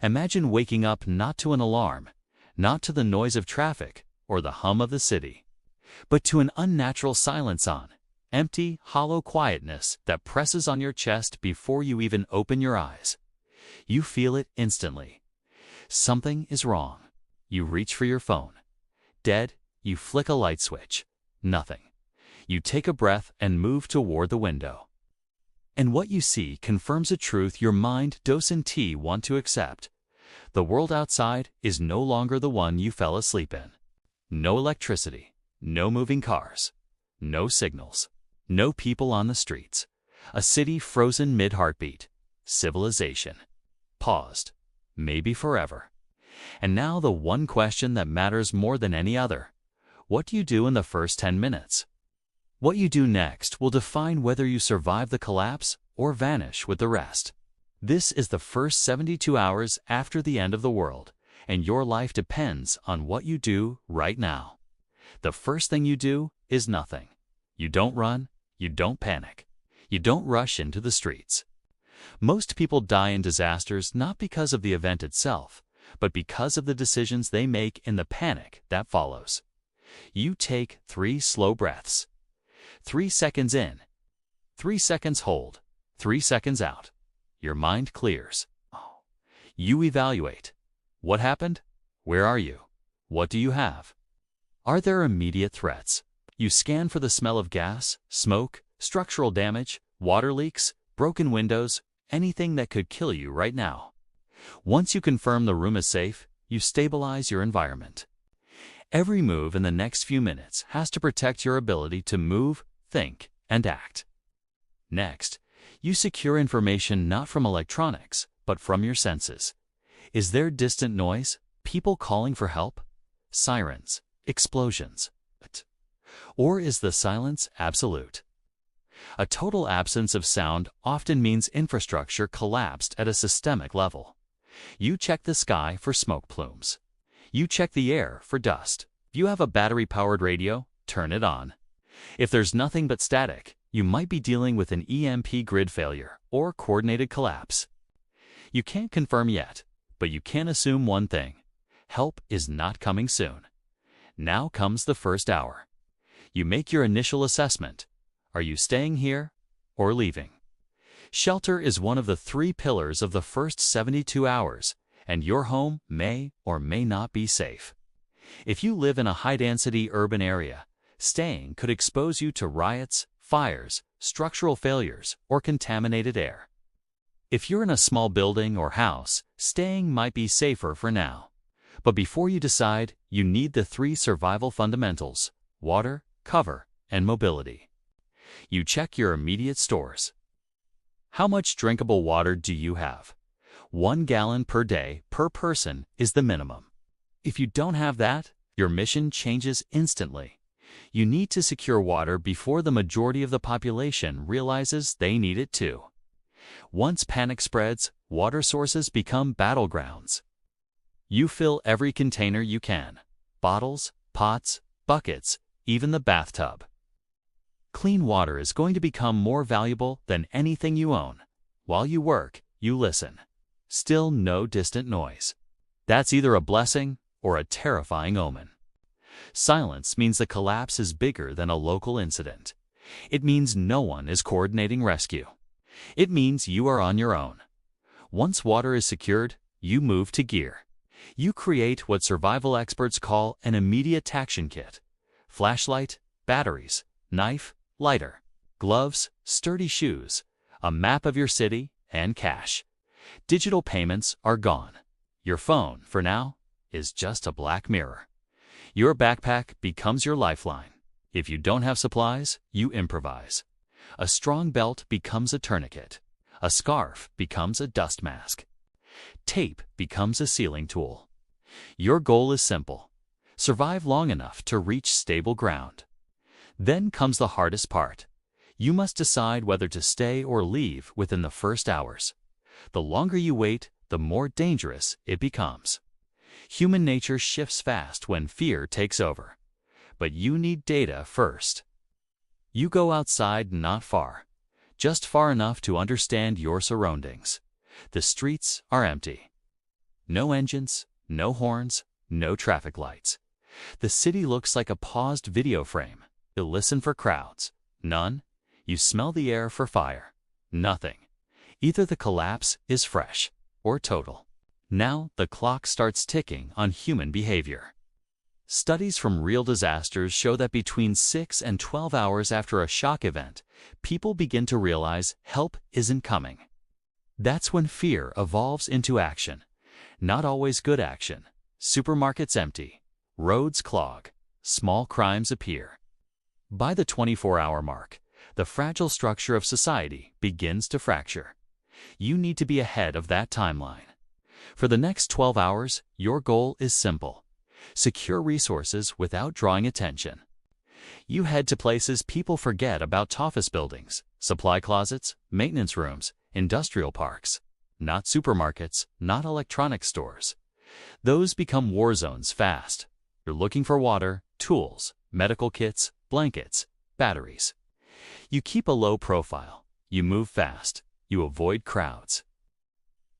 Imagine waking up not to an alarm, not to the noise of traffic or the hum of the city, but to an unnatural silence on, empty, hollow quietness that presses on your chest before you even open your eyes. You feel it instantly. Something is wrong. You reach for your phone. Dead, you flick a light switch. Nothing. You take a breath and move toward the window. And what you see confirms a truth your mind doesn't want to accept. The world outside is no longer the one you fell asleep in. No electricity, no moving cars, no signals, no people on the streets. A city frozen mid-heartbeat. Civilization. Paused. Maybe forever. And now the one question that matters more than any other. What do you do in the first 10 minutes? What you do next will define whether you survive the collapse or vanish with the rest. This is the first 72 hours after the end of the world, and your life depends on what you do right now. The first thing you do is nothing. You don't run, you don't panic, you don't rush into the streets. Most people die in disasters not because of the event itself, but because of the decisions they make in the panic that follows. You take 3 slow breaths. 3 seconds in. 3 seconds hold. 3 seconds out. Your mind clears. You evaluate. What happened? Where are you? What do you have? Are there immediate threats? You scan for the smell of gas, smoke, structural damage, water leaks, broken windows, anything that could kill you right now. Once you confirm the room is safe, you stabilize your environment. Every move in the next few minutes has to protect your ability to move, think, and act. Next, you secure information not from electronics, but from your senses. Is there distant noise? People calling for help? Sirens? Explosions? Or is the silence absolute? A total absence of sound often means infrastructure collapsed at a systemic level. You check the sky for smoke plumes. You check the air for dust. If you have a battery-powered radio, turn it on. If there's nothing but static, you might be dealing with an EMP grid failure or coordinated collapse. You can't confirm yet, but you can assume one thing. Help is not coming soon. Now comes the first hour. You make your initial assessment. Are you staying here or leaving? Shelter is one of the 3 pillars of the first 72 hours, and your home may or may not be safe. If you live in a high-density urban area, staying could expose you to riots, fires, structural failures, or contaminated air. If you're in a small building or house, staying might be safer for now. But before you decide, you need the 3 survival fundamentals: water, cover, and mobility. You check your immediate stores. How much drinkable water do you have? 1 gallon per day per person is the minimum. If you don't have that, your mission changes instantly. You need to secure water before the majority of the population realizes they need it too. Once panic spreads, water sources become battlegrounds. You fill every container you can: bottles, pots, buckets, even the bathtub. Clean water is going to become more valuable than anything you own. While you work, you listen. Still no distant noise. That's either a blessing or a terrifying omen. Silence means the collapse is bigger than a local incident. It means no one is coordinating rescue. It means you are on your own. Once water is secured, you move to gear. You create what survival experts call an immediate action kit. Flashlight, batteries, knife, lighter, gloves, sturdy shoes, a map of your city, and cash. Digital payments are gone. Your phone, for now, is just a black mirror. Your backpack becomes your lifeline. If you don't have supplies, you improvise. A strong belt becomes a tourniquet. A scarf becomes a dust mask. Tape becomes a sealing tool. Your goal is simple: survive long enough to reach stable ground. Then comes the hardest part. You must decide whether to stay or leave within the first hours. The longer you wait, the more dangerous it becomes. Human nature shifts fast when fear takes over. But you need data first. You go outside not far, just far enough to understand your surroundings. The streets are empty. No engines, no horns, no traffic lights. The city looks like a paused video frame. You listen for crowds. None. You smell the air for fire. Nothing. Either the collapse is fresh or total. Now the clock starts ticking on human behavior. Studies from real disasters show that between 6 and 12 hours after a shock event, people begin to realize help isn't coming. That's when fear evolves into action. Not always good action. Supermarkets empty. Roads clog. Small crimes appear. By the 24-hour mark, the fragile structure of society begins to fracture. You need to be ahead of that timeline. For the next 12 hours, your goal is simple. Secure resources without drawing attention. You head to places people forget about: office buildings, supply closets, maintenance rooms, industrial parks. Not supermarkets, not electronics stores. Those become war zones fast. You're looking for water, tools, medical kits, blankets, batteries. You keep a low profile. You move fast. You avoid crowds.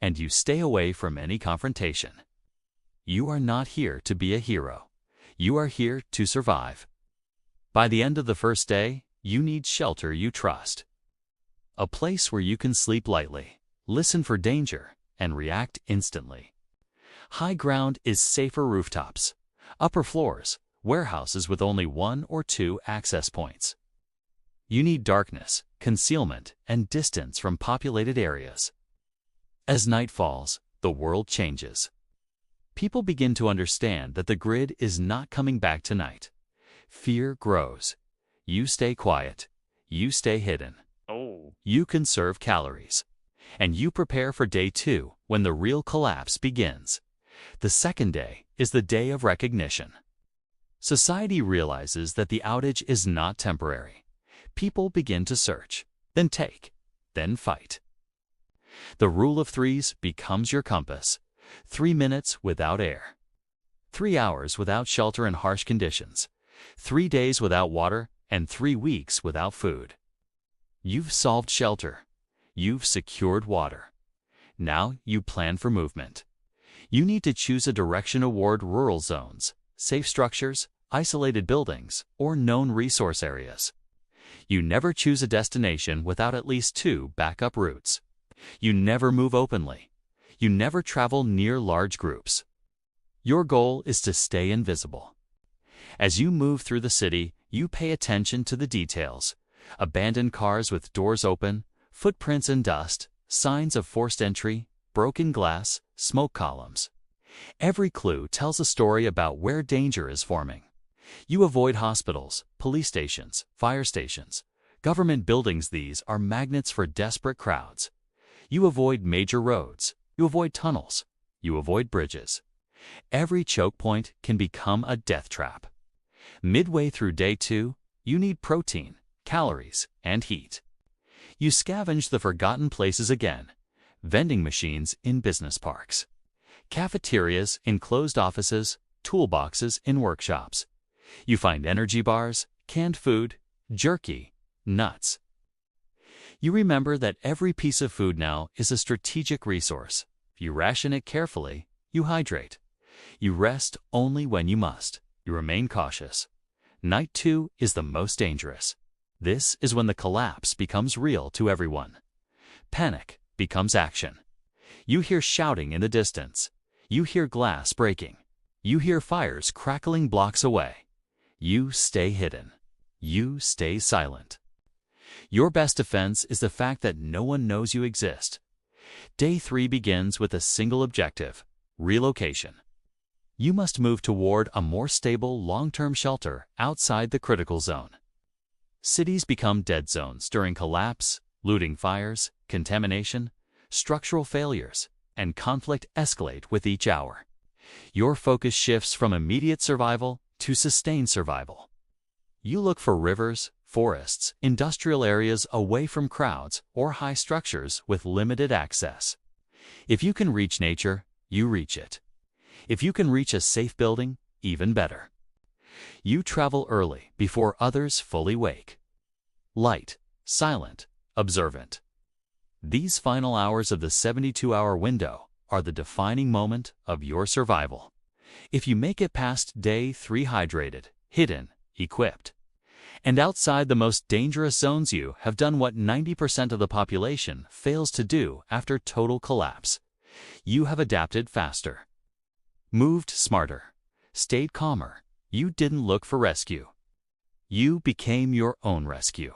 And you stay away from any confrontation. You are not here to be a hero. You are here to survive. By the end of the first day, you need shelter you trust. A place where you can sleep lightly, listen for danger, and react instantly. High ground is safer rooftops. Upper floors, warehouses with only 1 or 2 access points. You need darkness, concealment, and distance from populated areas. As night falls, the world changes. People begin to understand that the grid is not coming back tonight. Fear grows. You stay quiet. You stay hidden. You conserve calories. And you prepare for day 2 when the real collapse begins. The second day is the day of recognition. Society realizes that the outage is not temporary. People begin to search, then take, then fight. The rule of threes becomes your compass. 3 minutes without air. 3 hours without shelter in harsh conditions. 3 days without water and 3 weeks without food. You've solved shelter. You've secured water. Now you plan for movement. You need to choose a direction toward rural zones, safe structures, isolated buildings, or known resource areas. You never choose a destination without at least 2 backup routes. You never move openly. You never travel near large groups. Your goal is to stay invisible. As you move through the city, you pay attention to the details. Abandoned cars with doors open, footprints in dust, signs of forced entry, broken glass, smoke columns. Every clue tells a story about where danger is forming. You avoid hospitals, police stations, fire stations, government buildings. These are magnets for desperate crowds. You avoid major roads. You avoid tunnels. You avoid bridges. Every choke point can become a death trap. Midway through day 2, you need protein, calories, and heat. You scavenge the forgotten places again. Vending machines in business parks. Cafeterias in closed offices, toolboxes in workshops. You find energy bars, canned food, jerky, nuts. You remember that every piece of food now is a strategic resource. If you ration it carefully, you hydrate. You rest only when you must. You remain cautious. Night 2 is the most dangerous. This is when the collapse becomes real to everyone. Panic becomes action. You hear shouting in the distance. You hear glass breaking. You hear fires crackling blocks away. You stay hidden. You stay silent. Your best defense is the fact that no one knows you exist. Day 3 begins with a single objective: relocation. You must move toward a more stable, long-term shelter outside the critical zone. Cities become dead zones during collapse, looting fires, contamination, structural failures, and conflict escalate with each hour. Your focus shifts from immediate survival to sustained survival. You look for rivers, forests, industrial areas away from crowds or high structures with limited access. If you can reach nature, you reach it. If you can reach a safe building, even better. You travel early before others fully wake. Light, silent, observant. These final hours of the 72-hour window are the defining moment of your survival. If you make it past day 3 hydrated, hidden, equipped, and outside the most dangerous zones, you have done what 90% of the population fails to do after total collapse. You have adapted faster, moved smarter, stayed calmer. You didn't look for rescue. You became your own rescue.